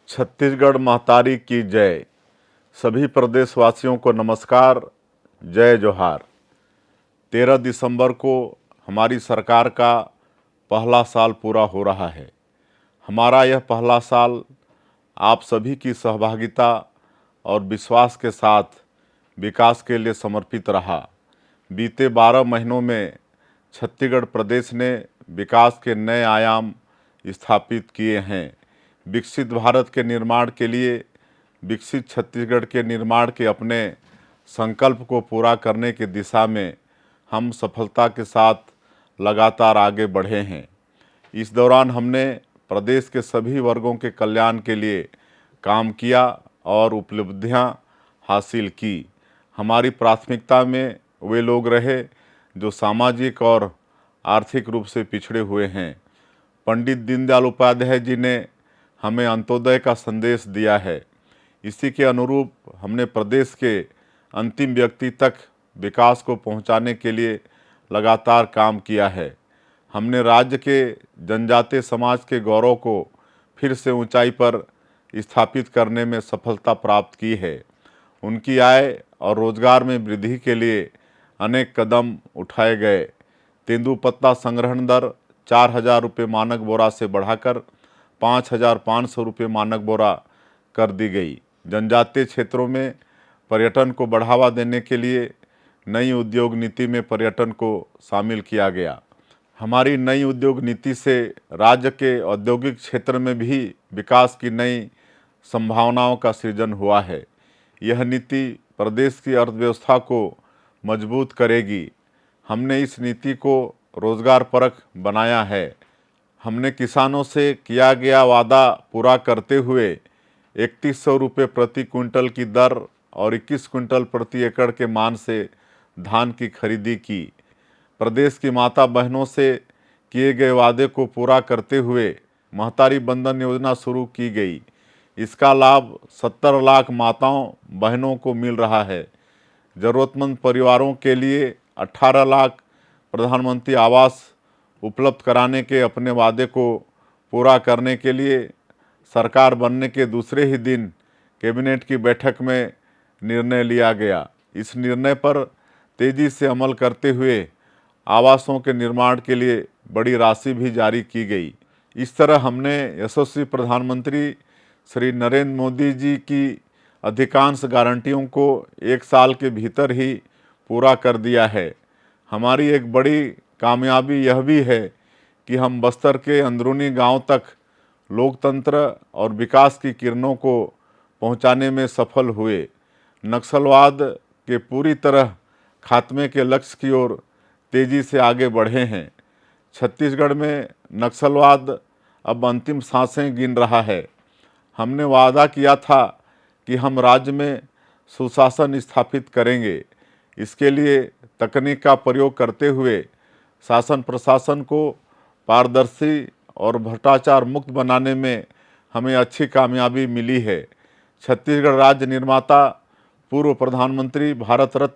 छत्तीसगढ़ महतारी की जय। सभी प्रदेशवासियों को नमस्कार, जय जोहार। 13 दिसंबर को हमारी सरकार का पहला साल पूरा हो रहा है। हमारा यह पहला साल आप सभी की सहभागिता और विश्वास के साथ विकास के लिए समर्पित रहा। बीते 12 महीनों में छत्तीसगढ़ प्रदेश ने विकास के नए आयाम स्थापित किए हैं। विकसित भारत के निर्माण के लिए विकसित छत्तीसगढ़ के निर्माण के अपने संकल्प को पूरा करने की दिशा में हम सफलता के साथ लगातार आगे बढ़े हैं। इस दौरान हमने प्रदेश के सभी वर्गों के कल्याण के लिए काम किया और उपलब्धियां हासिल की। हमारी प्राथमिकता में वे लोग रहे जो सामाजिक और आर्थिक रूप से पिछड़े हुए हैं। पंडित दीनदयाल उपाध्याय जी ने हमें अंत्योदय का संदेश दिया है। इसी के अनुरूप हमने प्रदेश के अंतिम व्यक्ति तक विकास को पहुंचाने के लिए लगातार काम किया है। हमने राज्य के जनजातीय समाज के गौरव को फिर से ऊंचाई पर स्थापित करने में सफलता प्राप्त की है। उनकी आय और रोजगार में वृद्धि के लिए अनेक कदम उठाए गए। तेंदुपत्ता संग्रहण दर 4,000 रुपये मानक बोरा से बढ़ाकर 5,500 रुपये मानक बोरा कर दी गई। जनजातीय क्षेत्रों में पर्यटन को बढ़ावा देने के लिए नई उद्योग नीति में पर्यटन को शामिल किया गया। हमारी नई उद्योग नीति से राज्य के औद्योगिक क्षेत्र में भी विकास की नई संभावनाओं का सृजन हुआ है। यह नीति प्रदेश की अर्थव्यवस्था को मजबूत करेगी। हमने इस नीति को रोजगार परक बनाया है। हमने किसानों से किया गया वादा पूरा करते हुए 3100 रुपये प्रति क्विंटल की दर और 21 क्विंटल प्रति एकड़ के मान से धान की खरीदी की। प्रदेश की माता बहनों से किए गए वादे को पूरा करते हुए महतारी बंधन योजना शुरू की गई। इसका लाभ 70 लाख माताओं बहनों को मिल रहा है। ज़रूरतमंद परिवारों के लिए 18 लाख प्रधानमंत्री आवास उपलब्ध कराने के अपने वादे को पूरा करने के लिए सरकार बनने के दूसरे ही दिन कैबिनेट की बैठक में निर्णय लिया गया। इस निर्णय पर तेजी से अमल करते हुए आवासों के निर्माण के लिए बड़ी राशि भी जारी की गई। इस तरह हमने यशस्वी प्रधानमंत्री श्री नरेंद्र मोदी जी की अधिकांश गारंटियों को 1 साल के भीतर ही पूरा कर दिया है। हमारी एक बड़ी कामयाबी यह भी है कि हम बस्तर के अंदरूनी गांव तक लोकतंत्र और विकास की किरणों को पहुंचाने में सफल हुए। नक्सलवाद के पूरी तरह खात्मे के लक्ष्य की ओर तेजी से आगे बढ़े हैं। छत्तीसगढ़ में नक्सलवाद अब अंतिम सांसें गिन रहा है। हमने वादा किया था कि हम राज्य में सुशासन स्थापित करेंगे। इसके लिए तकनीक का प्रयोग करते हुए शासन प्रशासन को पारदर्शी और भ्रष्टाचार मुक्त बनाने में हमें अच्छी कामयाबी मिली है। छत्तीसगढ़ राज्य निर्माता पूर्व प्रधानमंत्री भारत रत्न